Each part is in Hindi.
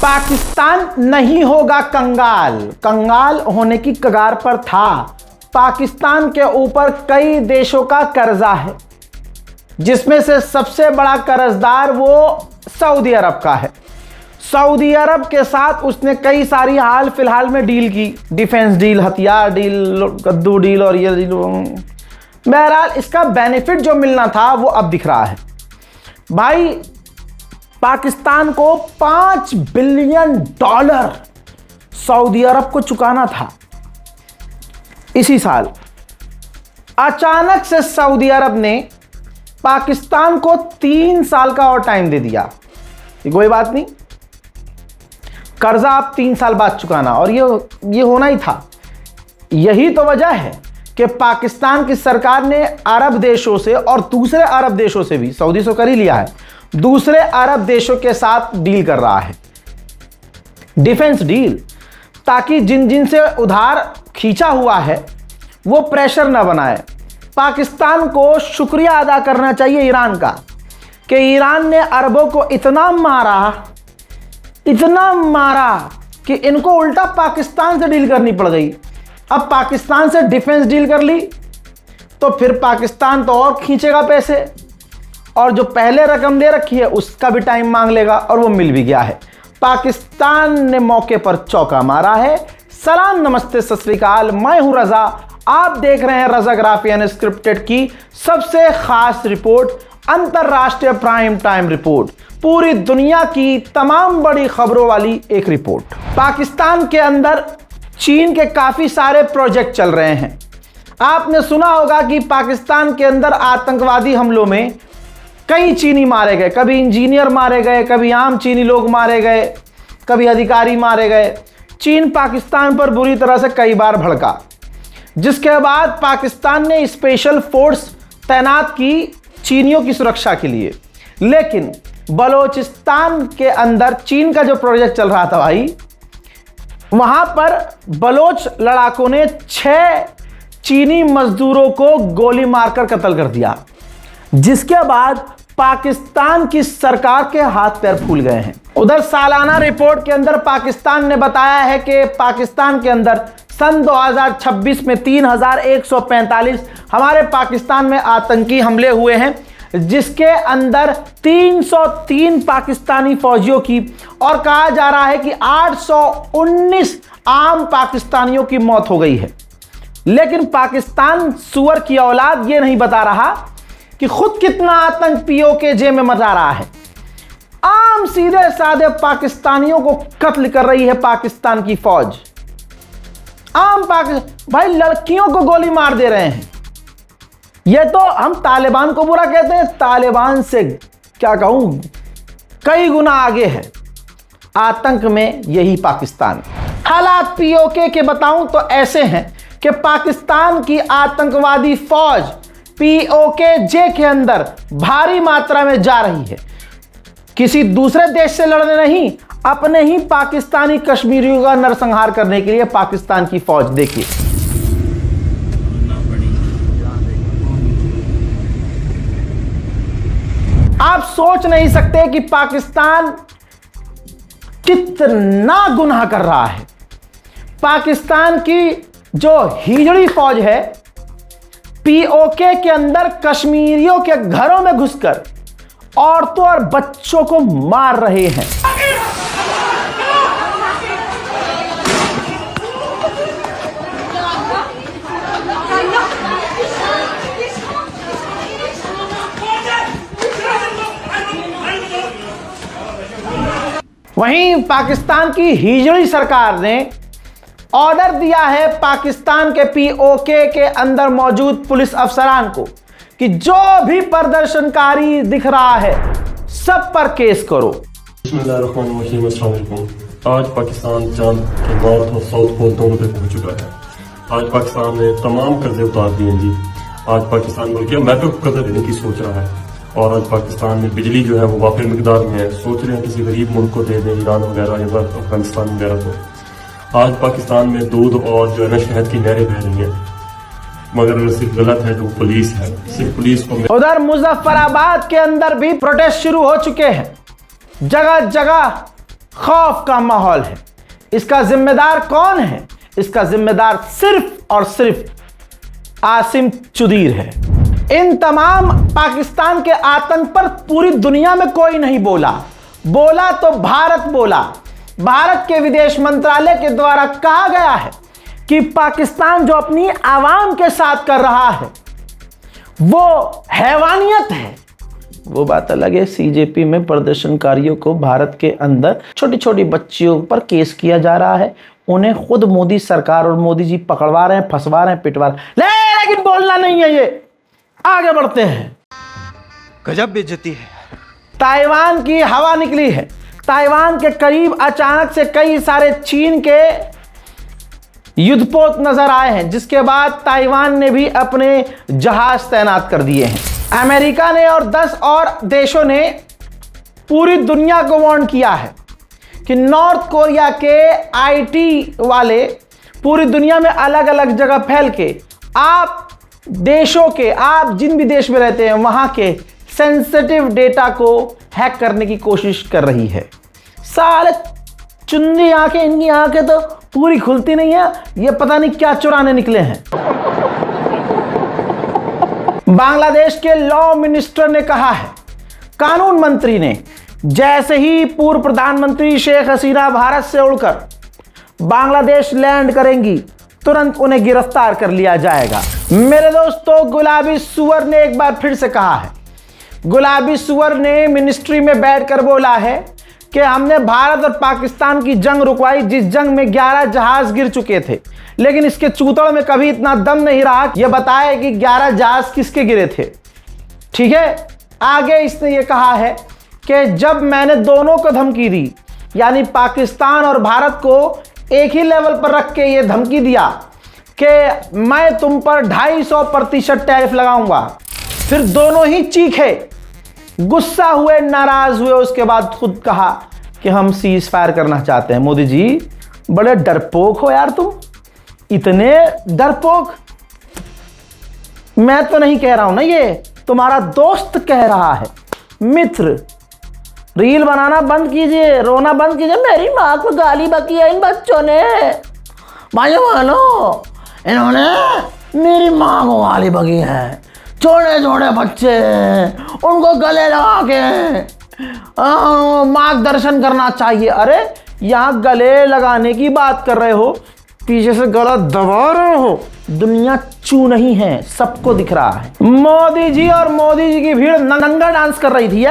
पाकिस्तान नहीं होगा कंगाल, कंगाल होने की कगार पर था। पाकिस्तान के ऊपर कई देशों का कर्जा है, जिसमें से सबसे बड़ा कर्जदार वो सऊदी अरब का है। सऊदी अरब के साथ उसने कई सारी हाल फिलहाल में डील की, डिफेंस डील, हथियार डील, कद्दू डील और ये डील। बहरहाल इसका बेनिफिट जो मिलना था वो अब दिख रहा है। भाई पाकिस्तान को $5 बिलियन सऊदी अरब को चुकाना था इसी साल। अचानक से सऊदी अरब ने पाकिस्तान को 3 साल का और टाइम दे दिया। कोई बात नहीं, कर्जा आप 3 साल बाद चुकाना, और ये होना ही था। यही तो वजह है कि पाकिस्तान की सरकार ने अरब देशों से और दूसरे अरब देशों से भी, सऊदी से कर ही लिया है, दूसरे अरब देशों के साथ डील कर रहा है, डिफेंस डील, ताकि जिन जिन से उधार खींचा हुआ है वो प्रेशर न बनाए। पाकिस्तान को शुक्रिया अदा करना चाहिए ईरान का कि ईरान ने अरबों को इतना मारा कि इनको उल्टा पाकिस्तान से डील करनी पड़ गई। अब पाकिस्तान से डिफेंस डील कर ली तो फिर पाकिस्तान तो और खींचेगा पैसे, और जो पहले रकम दे रखी है उसका भी टाइम मांग लेगा, और वो मिल भी गया है। पाकिस्तान ने मौके पर चौका मारा है। सलाम, नमस्ते, सत श्री अकाल। मैं हूं रजा, आप देख रहे हैं रजाग्राफी अनस्क्रिप्टेड की सबसे खास रिपोर्ट, अंतरराष्ट्रीय प्राइम टाइम रिपोर्ट, पूरी दुनिया की तमाम बड़ी खबरों वाली एक रिपोर्ट। पाकिस्तान के अंदर चीन के काफी सारे प्रोजेक्ट चल रहे हैं। आपने सुना होगा कि पाकिस्तान के अंदर आतंकवादी हमलों में कई चीनी मारे गए, कभी इंजीनियर मारे गए, कभी आम चीनी लोग मारे गए, कभी अधिकारी मारे गए। चीन पाकिस्तान पर बुरी तरह से कई बार भड़का, जिसके बाद पाकिस्तान ने स्पेशल फोर्स तैनात की चीनियों की सुरक्षा के लिए। लेकिन बलोचिस्तान के अंदर चीन का जो प्रोजेक्ट चल रहा था भाई, वहां पर बलोच लड़ाकों ने 6 चीनी मजदूरों को गोली मारकर कत्ल कर दिया, जिसके बाद पाकिस्तान की सरकार के हाथ पैर फूल गए हैं। उधर सालाना रिपोर्ट के अंदर पाकिस्तान ने बताया है कि पाकिस्तान के अंदर सन 2026 में 3145 हमारे पाकिस्तान में आतंकी हमले हुए हैं, जिसके अंदर 303 पाकिस्तानी फौजियों की, और कहा जा रहा है कि 819 आम पाकिस्तानियों की मौत हो गई है। लेकिन पाकिस्तान सुअर की औलाद ये नहीं बता रहा कि खुद कितना आतंक पीओके में मचा रहा है। आम सीधे साधे पाकिस्तानियों को कत्ल कर रही है पाकिस्तान की फौज। भाई लड़कियों को गोली मार दे रहे हैं। ये तो हम तालिबान को बुरा कहते हैं, तालिबान से क्या कहूं, कई गुना आगे है आतंक में यही पाकिस्तान। हालात पीओके के बताऊं तो ऐसे हैं कि पाकिस्तान की आतंकवादी फौज पीओके के अंदर भारी मात्रा में जा रही है, किसी दूसरे देश से लड़ने नहीं, अपने ही पाकिस्तानी कश्मीरियों का नरसंहार करने के लिए पाकिस्तान की फौज। देखिए आप सोच नहीं सकते कि पाकिस्तान कितना गुनाह कर रहा है। पाकिस्तान की जो हिजड़ी फौज है, पीओके के अंदर कश्मीरियों के घरों में घुसकर औरतों और बच्चों को मार रहे हैं। वहीं पाकिस्तान की हिजड़ी सरकार ने ऑर्डर दिया है पाकिस्तान के पीओके के अंदर मौजूद पुलिस अफसरान को कि जो भी प्रदर्शनकारी दिख रहा है सब पर केस करो। आज पाकिस्तान चांद के नॉर्थ और साउथ पोल दोनों पे पहुंच चुका है। आज पाकिस्तान ने तमाम कर्जे उतार दिए जी। आज पाकिस्तान बल्कि मैक्रो कर्जा देने की सोच रहा है, और आज पाकिस्तान में बिजली जो है वो वाफिर मिकदार में है। सोच रहे हैं किसी गरीब मुल्क को दे दें, ईरान वगैरह या अफगानिस्तान वगैरह को। आज पाकिस्तान में दूध और जो है ना शहद की नहरें बह रही हैं, मगर सिर्फ गलत है जो पुलिस है, सिर्फ पुलिस को। उधर मुजफ्फराबाद के अंदर भी प्रोटेस्ट शुरू हो चुके हैं। जगह जगह खौफ का माहौल है। इसका जिम्मेदार कौन है? इसका जिम्मेदार सिर्फ और सिर्फ आसिम चुदीर है। इन तमाम पाकिस्तान के आतंक पर पूरी दुनिया में कोई नहीं बोला तो भारत बोला। भारत के विदेश मंत्रालय के द्वारा कहा गया है कि पाकिस्तान जो अपनी आवाम के साथ कर रहा है वो हैवानियत है। वो बात अलग है, सीजेपी में प्रदर्शनकारियों को भारत के अंदर छोटी छोटी बच्चियों पर केस किया जा रहा है, उन्हें खुद मोदी सरकार और मोदी जी पकड़वा रहे हैं, फंसवा रहे हैं, पिटवा रहे हैं, लेकिन बोलना नहीं है। ये आगे बढ़ते हैं। गजब बेइज्जती है। ताइवान की हवा निकली है। ताइवान के करीब अचानक से कई सारे चीन के युद्धपोत नजर आए हैं, जिसके बाद ताइवान ने भी अपने जहाज तैनात कर दिए हैं। अमेरिका ने और 10 और देशों ने पूरी दुनिया को वार्न किया है कि नॉर्थ कोरिया के आईटी वाले पूरी दुनिया में अलग अलग जगह फैल के आप जिन भी देश में रहते हैं वहां के सेंसिटिव डेटा को हैक करने की कोशिश कर रही है। साले चुंदी आंखें, इनकी आंखें तो पूरी खुलती नहीं है, ये पता नहीं क्या चुराने निकले हैं। बांग्लादेश के लॉ मिनिस्टर ने कहा है, कानून मंत्री ने, जैसे ही पूर्व प्रधानमंत्री शेख हसीना भारत से उड़कर बांग्लादेश लैंड करेंगी तुरंत उन्हें गिरफ्तार कर लिया जाएगा। मेरे दोस्तों, गुलाबी सुअर ने एक बार फिर से कहा है। गुलाबी सुअर ने मिनिस्ट्री में बैठकर बोला है कि हमने भारत और पाकिस्तान की जंग रुकवाई, जिस जंग में 11 जहाज गिर चुके थे, लेकिन इसके चूतड़ में कभी इतना दम नहीं रहा यह बताए कि 11 जहाज किसके गिरे थे। ठीक है, आगे इसने यह कहा है कि जब मैंने दोनों को धमकी दी, यानी पाकिस्तान और भारत को एक ही लेवल पर रख के यह धमकी दिया कि मैं तुम पर 250% टैरिफ लगाऊंगा, फिर दोनों ही चीखे, गुस्सा हुए, नाराज हुए, उसके बाद खुद कहा कि हम सीज फायर करना चाहते हैं। मोदी जी बड़े डरपोक हो यार, तुम इतने डरपोक। मैं तो नहीं कह रहा हूं ना, ये तुम्हारा दोस्त कह रहा है, मित्र। रील बनाना बंद कीजिए, रोना बंद कीजिए। मेरी माँ को गाली बकी है इन बच्चों ने, भाइयों मानो, इन्होंने मेरी माँ को गाली बकी है। छोटे छोटे बच्चे, उनको गले लगा के मार्गदर्शन करना चाहिए। अरे यहाँ गले लगाने की बात कर रहे हो, पीछे से गला दबा रहे हो। दुनिया चू नहीं है, सबको दिख रहा है। मोदी जी और मोदी जी की भीड़ नंगा डांस कर रही थी।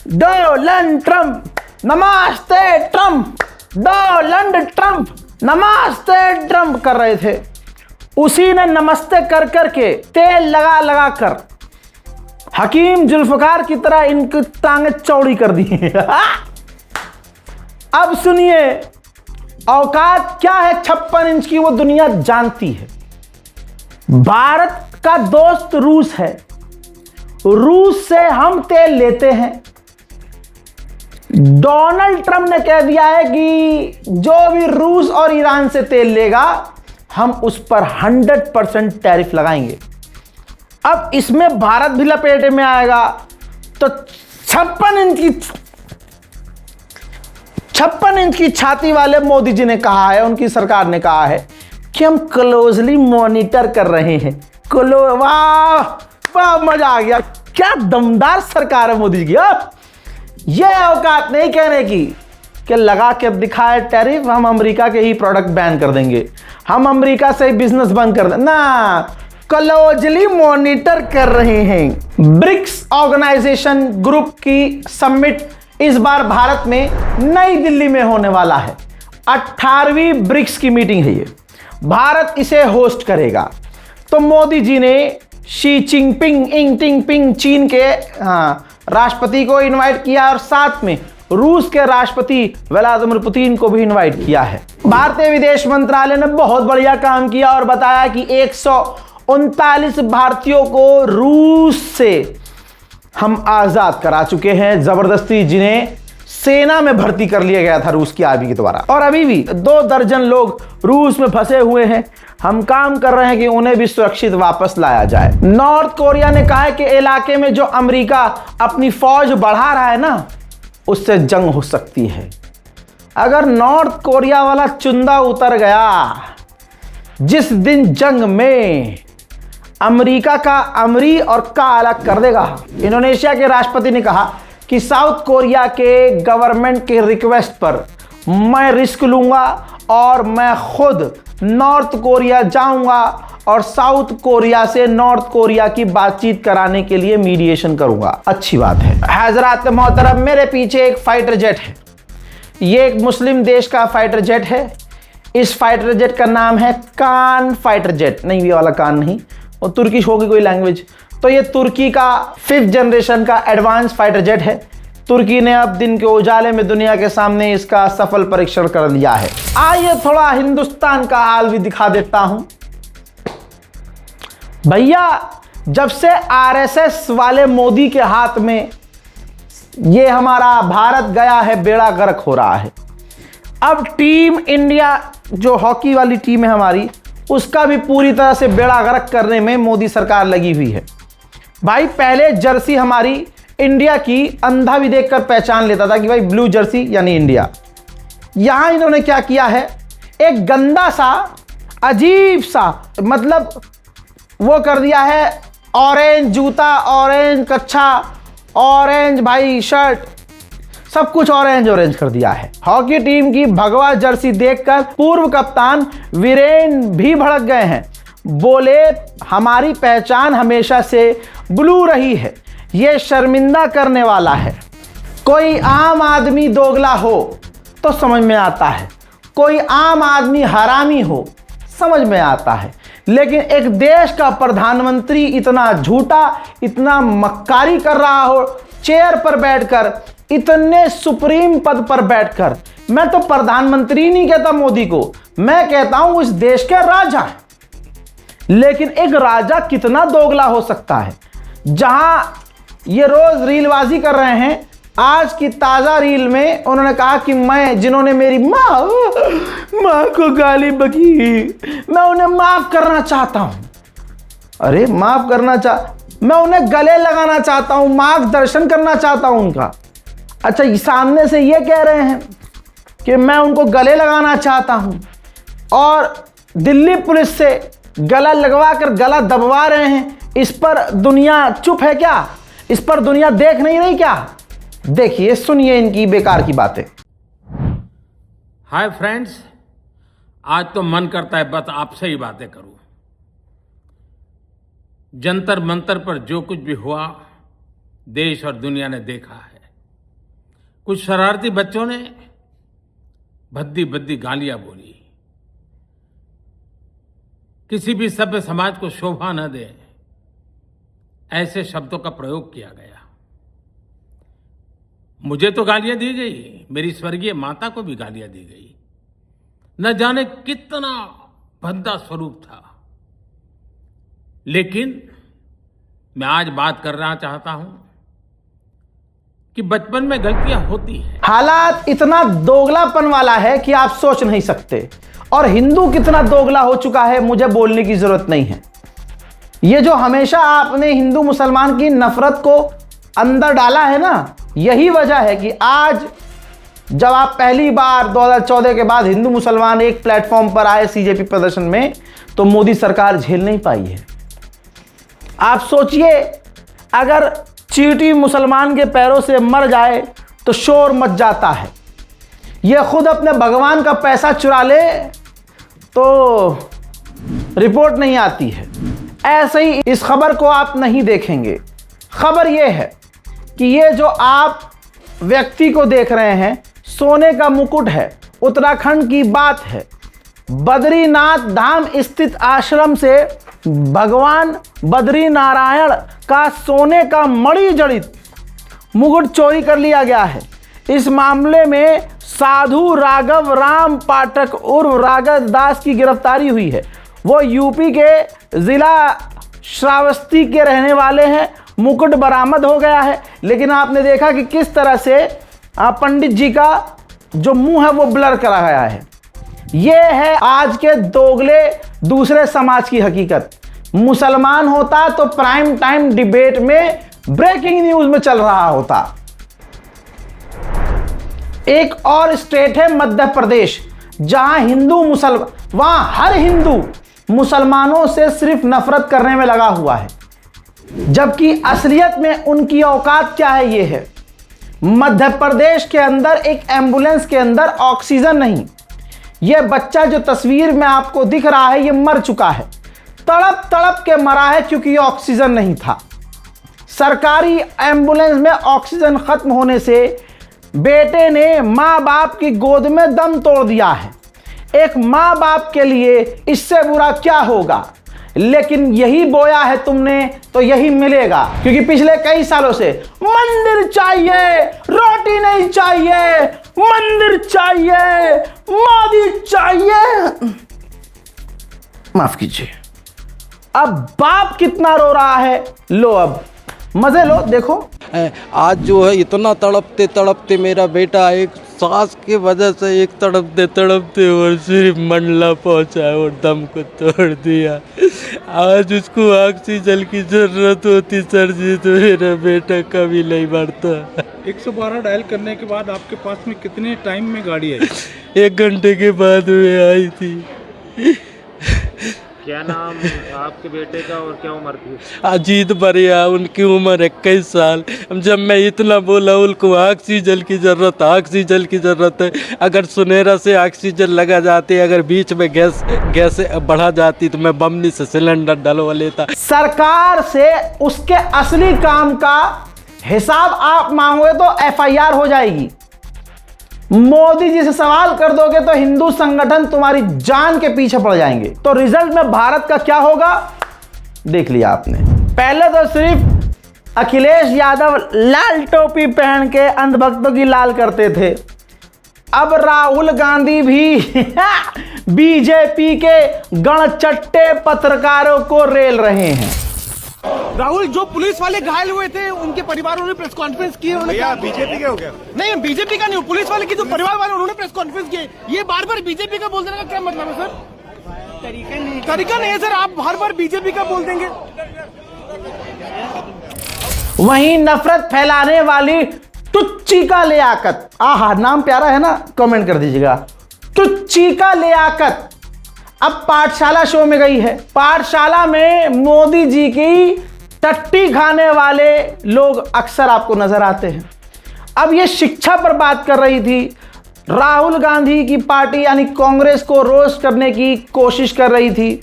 डोनाल्ड ट्रंप नमस्ते ट्रंप, डोनाल्ड ट्रंप नमस्ते ट्रंप कर रहे थे। उसी ने नमस्ते कर करके, तेल लगा लगा कर हकीम जुल्फकार की तरह इनकी टांगें चौड़ी कर दी। अब सुनिए, औकात क्या है 56 इंच की, वो दुनिया जानती है। भारत का दोस्त रूस है, रूस से हम तेल लेते हैं। डोनाल्ड ट्रंप ने कह दिया है कि जो भी रूस और ईरान से तेल लेगा हम उस पर 100% टैरिफ लगाएंगे। अब इसमें भारत भी लपेटे में आएगा, तो 56 इंच की छाती वाले मोदी जी ने कहा है, उनकी सरकार ने कहा है कि हम क्लोजली मॉनिटर कर रहे हैं। वाह वाह, मजा आ गया। क्या दमदार सरकार है मोदी जी की। ये औकात नहीं कहने की कि लगा के दिखाए टैरिफ, हम अमेरिका के ही प्रोडक्ट बैन कर देंगे, हम अमेरिका से बिजनेस बंद कर देंगे ना, क्लोजली मॉनिटर कर रहे हैं। ब्रिक्स ऑर्गेनाइजेशन ग्रुप की समिट इस बार भारत में नई दिल्ली में होने वाला है। 18वीं ब्रिक्स की मीटिंग है ये, भारत इसे होस्ट करेगा। तो मोदी जी ने शी जिनपिंग चीन के राष्ट्रपति को इनवाइट किया और साथ में रूस के राष्ट्रपति व्लादिमीर पुतिन को भी इनवाइट किया है। भारतीय विदेश मंत्रालय ने बहुत बढ़िया काम किया और बताया कि 139 भारतीयों को रूस से हम आजाद करा चुके हैं जबरदस्ती, जिन्हें सेना में भर्ती कर लिया गया था रूस की आर्मी के द्वारा, और अभी भी 2 दर्जन लोग रूस में फंसे हुए हैं। हम काम कर रहे हैं कि उन्हें भी सुरक्षित वापस लाया जाए। नॉर्थ कोरिया ने कहा है कि इलाके में जो अमेरिका अपनी फौज बढ़ा रहा है ना, उससे जंग हो सकती है। अगर नॉर्थ कोरिया वाला चुंदा उतर गया, जिस दिन जंग में अमेरिका का अमरी और का अलग कर देगा। इंडोनेशिया के राष्ट्रपति ने कहा कि साउथ कोरिया के गवर्नमेंट के रिक्वेस्ट पर मैं रिस्क लूंगा और मैं खुद नॉर्थ कोरिया जाऊंगा और साउथ कोरिया से नॉर्थ कोरिया की बातचीत कराने के लिए मीडिएशन करूंगा। अच्छी बात है। हजरात मोहतरम, मेरे पीछे एक फाइटर जेट है। ये एक मुस्लिम देश का फाइटर जेट है। इस फाइटर जेट का नाम है कान फाइटर जेट। नहीं, ये वाला कान नहीं, और तुर्किश होगी कोई लैंग्वेज। तो ये तुर्की का 5th जनरेशन का एडवांस फाइटर जेट है। तुर्की ने अब दिन के उजाले में दुनिया के सामने इसका सफल परीक्षण कर लिया है। आइए थोड़ा हिंदुस्तान का हाल भी दिखा देता हूं। भैया, जब से आरएसएस वाले मोदी के हाथ में ये हमारा भारत गया है, बेड़ा गर्क हो रहा है। अब टीम इंडिया जो हॉकी वाली टीम है हमारी, उसका भी पूरी तरह से बेड़ा गर्क करने में मोदी सरकार लगी हुई है। भाई, पहले जर्सी हमारी इंडिया की अंधा भी देखकर पहचान लेता था कि भाई ब्लू जर्सी यानी इंडिया। यहां इन्होंने क्या किया है, एक गंदा सा अजीब सा मतलब वो कर दिया है। ऑरेंज जूता, ऑरेंज कच्छा, ऑरेंज भाई शर्ट, सब कुछ ऑरेंज ऑरेंज कर दिया है। हॉकी टीम की भगवा जर्सी देखकर पूर्व कप्तान वीरेन भी भड़क गए हैं। बोले, हमारी पहचान हमेशा से ब्लू रही है, ये शर्मिंदा करने वाला है। कोई आम आदमी दोगला हो तो समझ में आता है, कोई आम आदमी हरामी हो समझ में आता है, लेकिन एक देश का प्रधानमंत्री इतना झूठा, इतना मक्कारी कर रहा हो, चेयर पर बैठकर, इतने सुप्रीम पद पर बैठकर। मैं तो प्रधानमंत्री नहीं कहता मोदी को, मैं कहता हूं इस देश के राजा है। लेकिन एक राजा कितना दोगला हो सकता है। जहां ये रोज रीलबाजी कर रहे हैं, आज की ताजा रील में उन्होंने कहा कि मैं, जिन्होंने मेरी माँ को गाली बकी, मैं उन्हें माफ करना चाहता हूं। अरे माफ करना मैं उन्हें गले लगाना चाहता हूं, मार्गदर्शन करना चाहता हूं उनका। अच्छा, सामने से ये कह रहे हैं कि मैं उनको गले लगाना चाहता हूं, और दिल्ली पुलिस से गला लगवा कर गला दबवा रहे हैं। इस पर दुनिया चुप है क्या? इस पर दुनिया देख नहीं रही क्या? देखिए, सुनिए इनकी बेकार की बातें। हाय फ्रेंड्स, आज तो मन करता है बस आपसे ही बातें करूं। जंतर मंतर पर जो कुछ भी हुआ, देश और दुनिया ने देखा है। कुछ शरारती बच्चों ने भद्दी भद्दी गालियां बोली। किसी भी सभ्य समाज को शोभा न दे ऐसे शब्दों का प्रयोग किया गया। मुझे तो गालियां दी गई, मेरी स्वर्गीय माता को भी गालियां दी गई। न जाने कितना भद्दा स्वरूप था। लेकिन मैं आज बात करना चाहता हूं कि बचपन में गलतियां होती हैं। हालात इतना दोगलापन वाला है कि आप सोच नहीं सकते। और हिंदू कितना दोगला हो चुका है, मुझे बोलने की जरूरत नहीं है। ये जो हमेशा आपने हिंदू मुसलमान की नफरत को अंदर डाला है ना, यही वजह है कि आज जब आप पहली बार 2014 के बाद हिंदू मुसलमान एक प्लेटफॉर्म पर आए सीजेपी प्रदर्शन में, तो मोदी सरकार झेल नहीं पाई है। आप सोचिए, अगर चींटी मुसलमान के पैरों से मर जाए तो शोर मच जाता है। ये खुद अपने भगवान का पैसा चुरा ले तो रिपोर्ट नहीं आती है। ऐसे ही इस खबर को आप नहीं देखेंगे। खबर यह है कि ये जो आप व्यक्ति को देख रहे हैं, सोने का मुकुट है, उत्तराखंड की बात है। बद्रीनाथ धाम स्थित आश्रम से भगवान बद्री नारायण का सोने का मणि जड़ित मुकुट चोरी कर लिया गया है। इस मामले में साधु राघव राम पाठक उर्फ राघव दास की गिरफ्तारी हुई है। वो यूपी के जिला श्रावस्ती के रहने वाले हैं। मुकुट बरामद हो गया है, लेकिन आपने देखा कि किस तरह से पंडित जी का जो मुंह है वो ब्लर करा गया है। ये है आज के दोगले दूसरे समाज की हकीकत। मुसलमान होता तो प्राइम टाइम डिबेट में ब्रेकिंग न्यूज में चल रहा होता। एक और स्टेट है मध्य प्रदेश, जहां हिंदू मुसलमान, वहां हर हिंदू मुसलमानों से सिर्फ नफरत करने में लगा हुआ है, जबकि असलियत में उनकी औकात क्या है ये है। मध्य प्रदेश के अंदर एक एम्बुलेंस के अंदर ऑक्सीजन नहीं। यह बच्चा जो तस्वीर में आपको दिख रहा है, यह मर चुका है, तड़प तड़प के मरा है, क्योंकि ऑक्सीजन नहीं था। सरकारी एम्बुलेंस में ऑक्सीजन खत्म होने से बेटे ने माँ बाप की गोद में दम तोड़ दिया है। एक माँ बाप के लिए इससे बुरा क्या होगा, लेकिन यही बोया है तुमने तो यही मिलेगा, क्योंकि पिछले कई सालों से मंदिर चाहिए, रोटी नहीं चाहिए, मंदिर चाहिए, मोदी चाहिए। माफ कीजिए। अब बाप कितना रो रहा है, लो अब मजे लो, देखो। आज जो है इतना तड़पते तड़पते मेरा बेटा एक सांस की वजह से एक तड़पते तड़पते और सिर्फ मंडला पहुंचा और दम को तोड़ दिया। आज उसको ऑक्सीजन की जरूरत होती सर जी, तो मेरा बेटा कभी नहीं बढ़ता। 112 डायल करने के बाद आपके पास में कितने टाइम में गाड़ी आई? 1 घंटे के बाद में आई थी। क्या नाम आपके बेटे का और क्या उम्र थी? अजीत बरिया, उनकी उम्र 21 साल। जब मैं इतना बोला उनको ऑक्सीजन की ज़रूरत है, अगर सुनेरा से ऑक्सीजन लगा जाती, अगर बीच में गैस बढ़ा जाती तो मैं बमनी से सिलेंडर डलवा लेता। सरकार से उसके असली काम का हिसाब आप मांगोगे तो FIR हो जाएगी। मोदी जी से सवाल कर दोगे तो हिंदू संगठन तुम्हारी जान के पीछे पड़ जाएंगे। तो रिजल्ट में भारत का क्या होगा देख लिया आपने। पहले तो सिर्फ अखिलेश यादव लाल टोपी पहन के अंधभक्तों की लाल करते थे, अब राहुल गांधी भी बीजेपी के गणचट्टे पत्रकारों को रेल रहे हैं। राहुल, जो पुलिस वाले घायल हुए थे उनके परिवारों ने प्रेस कॉन्फ्रेंस की है। भैया बीजेपी का हो गया? नहीं, बीजेपी का नहीं, पुलिस वाले की जो परिवार वाले उन्होंने प्रेस कॉन्फ्रेंस की। ये बार बार बीजेपी का बोल देने का क्या मतलब है सर? तरीका नहीं है सर, आप हर बार बीजेपी का बोल देंगे। वहीं नफरत फैलाने वाली टुच्ची का लियाकत, आहा नाम प्यारा है ना, कमेंट कर दीजिएगा। टुच्ची का लियाकत अब पाठशाला शो में गई है। पाठशाला में मोदी जी की टट्टी खाने वाले लोग अक्सर आपको नजर आते हैं। अब ये शिक्षा पर बात कर रही थी। राहुल गांधी की पार्टी यानी कांग्रेस को रोस्ट करने की कोशिश कर रही थी,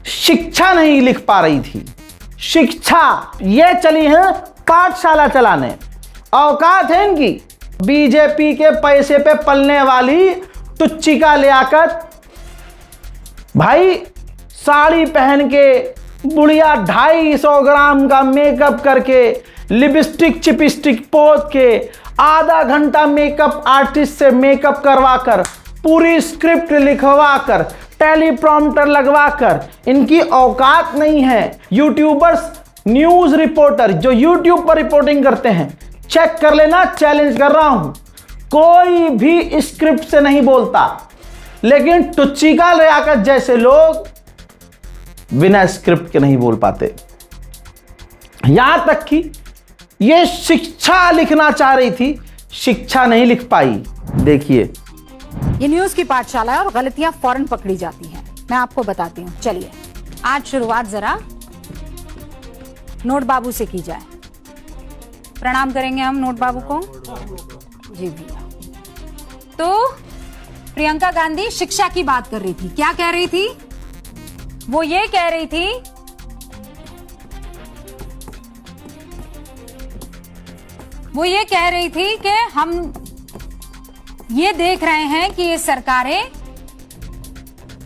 शिक्षा नहीं लिख पा रही थी। शिक्षा ये चली है पाठशाला चलाने, औकात है इनकी। बीजेपी के पैसे पे पलने वाली टुच्ची का लियाकत भाई, साड़ी पहन के बुढ़िया 250 ग्राम का मेकअप करके, लिपस्टिक चिपस्टिक पोत के, आधा घंटा मेकअप आर्टिस्ट से मेकअप करवाकर, पूरी स्क्रिप्ट लिखवाकर, टेलीप्रॉम्प्टर लगवाकर, इनकी औकात नहीं है। यूट्यूबर्स, न्यूज रिपोर्टर जो यूट्यूब पर रिपोर्टिंग करते हैं, चेक कर लेना, चैलेंज कर रहा हूं, कोई भी स्क्रिप्ट से नहीं बोलता। लेकिन टुच्ची का लियाकत जैसे लोग बिना स्क्रिप्ट के नहीं बोल पाते। यहां तक कि ये शिक्षा लिखना चाह रही थी, शिक्षा नहीं लिख पाई। देखिए, ये न्यूज की पाठशाला है और गलतियां फौरन पकड़ी जाती हैं। मैं आपको बताती हूँ। चलिए आज शुरुआत जरा नोट बाबू से की जाए। प्रणाम करेंगे हम नोट बाबू को। जी भैया। तो प्रियंका गांधी शिक्षा की बात कर रही थी। क्या कह रही थी? वो ये कह रही थी कि हम ये देख रहे हैं कि ये सरकारें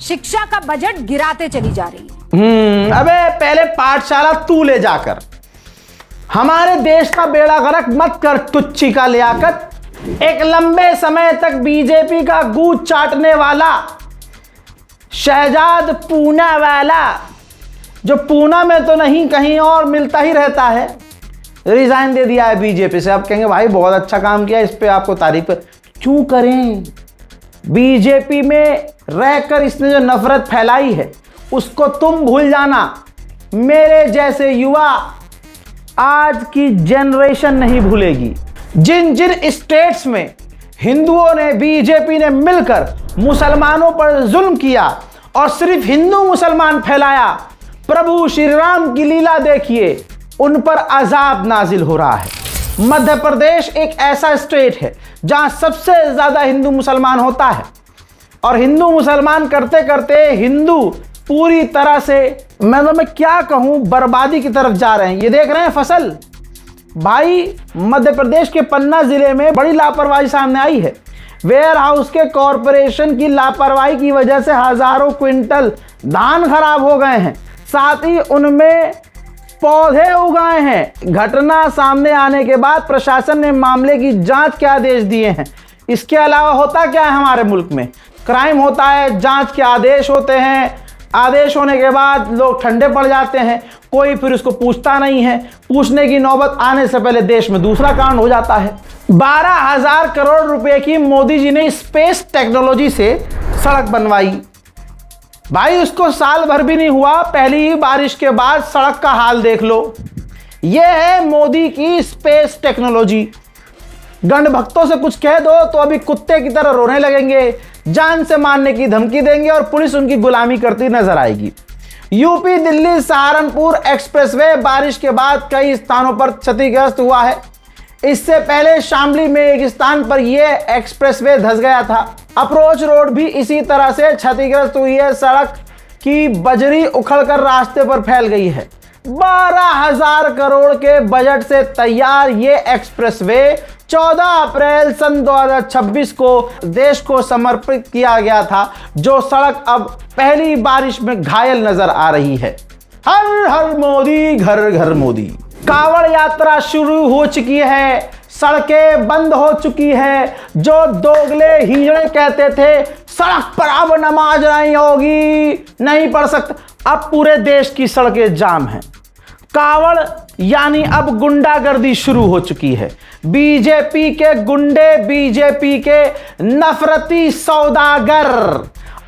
शिक्षा का बजट गिराते चली जा रही है। अबे पहले पाठशाला तू ले जाकर हमारे देश का बेड़ा गर्क मत कर। टुच्ची का लियाकत, एक लंबे समय तक बीजेपी का गूंज चाटने वाला शहजाद पूना वाला, जो पूना में तो नहीं कहीं और मिलता ही रहता है, रिजाइन दे दिया है बीजेपी से। अब कहेंगे भाई बहुत अच्छा काम किया, इस पे आपको तारीफ क्यों करें। बीजेपी में रहकर इसने जो नफरत फैलाई है उसको तुम भूल जाना। मेरे जैसे युवा, आज की जनरेशन नहीं भूलेगी। जिन जिन स्टेट्स में हिंदुओं ने, बीजेपी ने मिलकर मुसलमानों पर जुल्म किया और सिर्फ हिंदू मुसलमान फैलाया। प्रभु श्री राम की लीला देखिए, उन पर अजाब नाजिल हो रहा है। मध्य प्रदेश एक ऐसा स्टेट है जहां सबसे ज्यादा हिंदू मुसलमान होता है और हिंदू मुसलमान करते करते हिंदू पूरी तरह से, मैं क्या कहूं, बर्बादी की तरफ जा रहे हैं। ये देख रहे हैं फसल भाई, मध्य प्रदेश के पन्ना जिले में बड़ी लापरवाही सामने आई है। वेयर हाउस के कॉरपोरेशन की लापरवाही की वजह से हजारों क्विंटल धान खराब हो गए हैं, साथ ही उनमें पौधे उगाए हैं। घटना सामने आने के बाद प्रशासन ने मामले की जांच के आदेश दिए हैं। इसके अलावा होता क्या है हमारे मुल्क में, क्राइम होता है, जांच के आदेश होते हैं, आदेश होने के बाद लोग ठंडे पड़ जाते हैं, कोई फिर उसको पूछता नहीं है। पूछने की नौबत आने से पहले देश में दूसरा कांड हो जाता है। 12,000 करोड़ रुपए की मोदी जी ने स्पेस टेक्नोलॉजी से सड़क बनवाई भाई, उसको साल भर भी नहीं हुआ, पहली ही बारिश के बाद सड़क का हाल देख लो। यह है मोदी की स्पेस टेक्नोलॉजी। गंड भक्तों से कुछ कह दो तो अभी कुत्ते की तरह रोने लगेंगे, जान से मारने की धमकी देंगे और पुलिस उनकी गुलामी करती नजर आएगी। यूपी दिल्ली सहारनपुर एक्सप्रेसवे बारिश के बाद कई स्थानों पर क्षतिग्रस्त हुआ है। इससे पहले शामली में एक स्थान पर यह एक्सप्रेसवे धंस गया था। अप्रोच रोड भी इसी तरह से क्षतिग्रस्त हुई है। सड़क की बजरी उखड़कर रास्ते पर फैल गई है। 12,000 करोड़ के बजट से तैयार ये एक्सप्रेसवे 14 अप्रैल सन 2026 को देश को समर्पित किया गया था। जो सड़क अब पहली बारिश में घायल नजर आ रही है। हर हर मोदी, घर घर मोदी। कांवड़ यात्रा शुरू हो चुकी है, सड़कें बंद हो चुकी है। जो दोगले हिजड़े कहते थे सड़क पर अब नमाज नहीं होगी, नहीं पढ़ सकते, अब पूरे देश की सड़कें जाम हैं। कांवड़ यानी अब गुंडागर्दी शुरू हो चुकी है। बीजेपी के गुंडे, बीजेपी के नफरती सौदागर।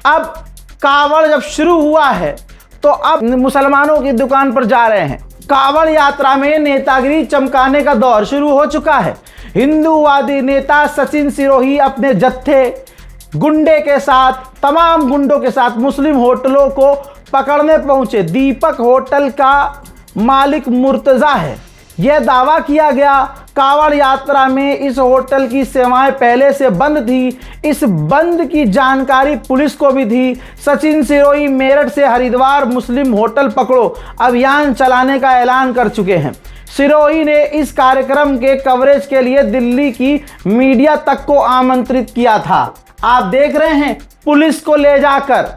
अब कांवड़ जब शुरू हुआ है तो अब मुसलमानों की दुकान पर जा रहे हैं। कांवड़ यात्रा में नेतागिरी चमकाने का दौर शुरू हो चुका है। हिंदूवादी नेता सचिन सिरोही अपने जत्थे गुंडे के साथ, तमाम गुंडों के साथ मुस्लिम होटलों को पकड़ने पहुंचे। दीपक होटल का मालिक मुर्तजा है। यह दावा किया गया कांवड़ यात्रा में इस होटल की सेवाएं पहले से बंद थी। इस बंद की जानकारी पुलिस को भी थी। सचिन सिरोही मेरठ से हरिद्वार मुस्लिम होटल पकड़ो अभियान चलाने का ऐलान कर चुके हैं। सिरोही ने इस कार्यक्रम के कवरेज के लिए दिल्ली की मीडिया तक को आमंत्रित किया था। आप देख रहे हैं पुलिस को ले जाकर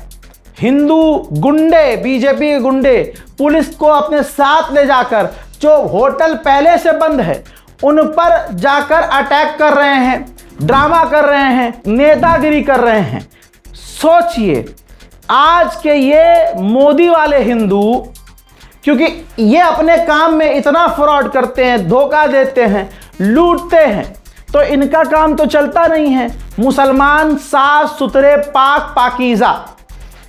हिंदू गुंडे, बीजेपी के गुंडे पुलिस को अपने साथ ले जाकर जो होटल पहले से बंद है उन पर जाकर अटैक कर रहे हैं, ड्रामा कर रहे हैं, नेतागिरी कर रहे हैं। सोचिए आज के ये मोदी वाले हिंदू, क्योंकि ये अपने काम में इतना फ्रॉड करते हैं, धोखा देते हैं, लूटते हैं, तो इनका काम तो चलता नहीं है। मुसलमान साफ सुथरे, पाक पाकीज़ा,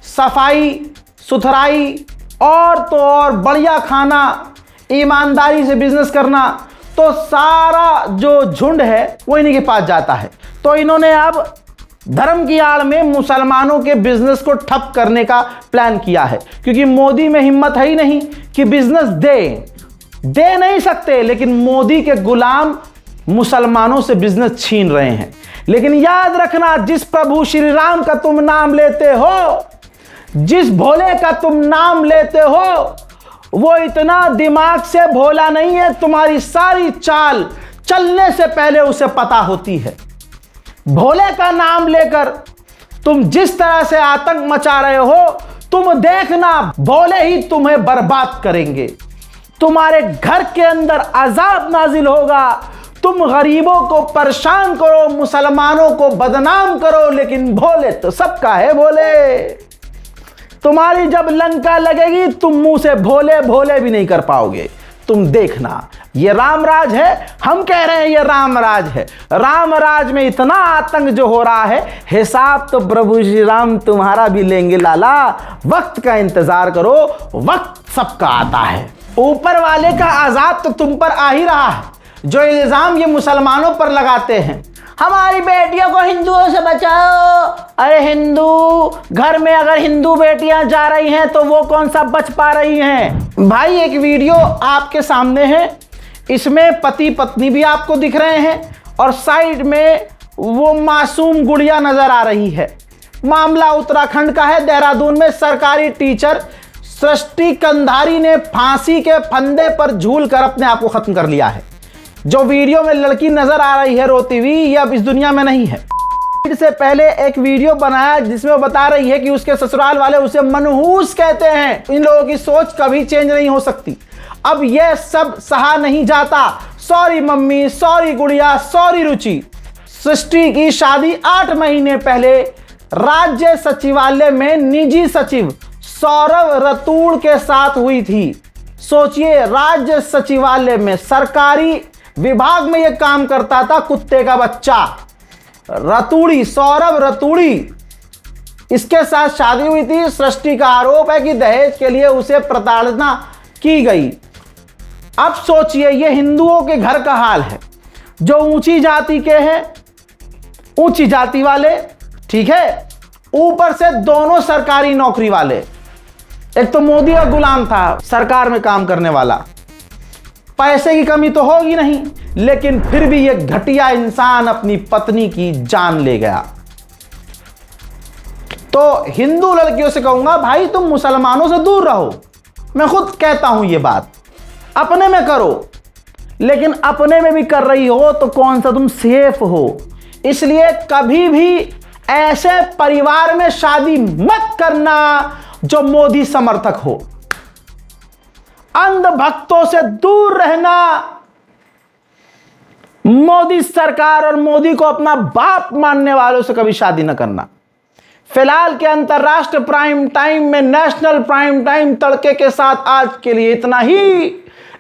सफाई सुथराई और तो और बढ़िया खाना, ईमानदारी से बिजनेस करना, तो सारा जो झुंड है वो इन्हीं के पास जाता है। तो इन्होंने अब धर्म की आड़ में मुसलमानों के बिजनेस को ठप करने का प्लान किया है, क्योंकि मोदी में हिम्मत है ही नहीं कि बिजनेस दे नहीं सकते, लेकिन मोदी के गुलाम मुसलमानों से बिजनेस छीन रहे हैं। लेकिन याद रखना, जिस प्रभु श्री राम का तुम नाम लेते हो, जिस भोले का तुम नाम लेते हो, वो इतना दिमाग से भोला नहीं है। तुम्हारी सारी चाल चलने से पहले उसे पता होती है। भोले का नाम लेकर तुम जिस तरह से आतंक मचा रहे हो, तुम देखना भोले ही तुम्हें बर्बाद करेंगे। तुम्हारे घर के अंदर अजाब नाजिल होगा। तुम गरीबों को परेशान करो, मुसलमानों को बदनाम करो, लेकिन भोले तो सबका है भोले। तुम्हारी जब लंका लगेगी तुम मुंह से भोले भोले भी नहीं कर पाओगे। तुम देखना, ये रामराज है। हम कह रहे हैं ये रामराज है। रामराज में इतना आतंक जो हो रहा है, हिसाब तो प्रभु श्री राम तुम्हारा भी लेंगे लाला। वक्त का इंतजार करो, वक्त सबका आता है। ऊपर वाले का अजाब तो तुम पर आ ही रहा है। जो इल्जाम ये मुसलमानों पर लगाते हैं, हमारी बेटियों को हिंदुओं से बचाओ। अरे हिंदू घर में अगर हिंदू बेटियां जा रही हैं तो वो कौन सा बच पा रही हैं? भाई एक वीडियो आपके सामने है, इसमें पति पत्नी भी आपको दिख रहे हैं और साइड में वो मासूम गुड़िया नजर आ रही है। मामला उत्तराखंड का है। देहरादून में सरकारी टीचर सृष्टि कंधारी ने फांसी के फंदे पर झूलकर अपने आप को खत्म कर लिया है। जो वीडियो में लड़की नजर आ रही है रोती हुई, ये अब इस दुनिया में नहीं है। इससे पहले एक वीडियो बनाया जिसमें वो बता रही है कि उसके ससुराल वाले उसे मनहूस कहते हैं। इन लोगों की सोच कभी चेंज नहीं हो सकती। अब यह सब सहा नहीं जाता। सॉरी मम्मी, सॉरी गुड़िया, सॉरी रुचि। सृष्टि की शादी 8 महीने पहले राज्य सचिवालय में निजी सचिव सौरभ रतूड़ के साथ हुई थी। सोचिए, राज्य सचिवालय में सरकारी विभाग में यह काम करता था कुत्ते का बच्चा रतूड़ी, सौरभ रतूड़ी, इसके साथ शादी हुई थी। सृष्टि का आरोप है कि दहेज के लिए उसे प्रताड़ना की गई। अब सोचिए, यह हिंदुओं के घर का हाल है जो ऊंची जाति के हैं, ऊंची जाति वाले, ठीक है, ऊपर से दोनों सरकारी नौकरी वाले। एक तो मोदी का गुलाम था सरकार में काम करने वाला। पैसे की कमी तो होगी नहीं, लेकिन फिर भी एक घटिया इंसान अपनी पत्नी की जान ले गया। तो हिंदू लड़कियों से कहूंगा, भाई तुम मुसलमानों से दूर रहो। मैं खुद कहता हूं ये बात, अपने में करो, लेकिन अपने में भी कर रही हो तो कौन सा तुम सेफ हो। इसलिए कभी भी ऐसे परिवार में शादी मत करना जो मोदी समर्थक हो। अंधभक्तों से दूर रहना। मोदी सरकार और मोदी को अपना बाप मानने वालों से कभी शादी न करना। फिलहाल के अंतरराष्ट्रीय प्राइम टाइम में नेशनल प्राइम टाइम तड़के के साथ आज के लिए इतना ही।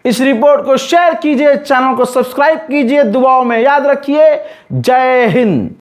इस रिपोर्ट को शेयर कीजिए, चैनल को सब्सक्राइब कीजिए, दुआओं में याद रखिए। जय हिंद।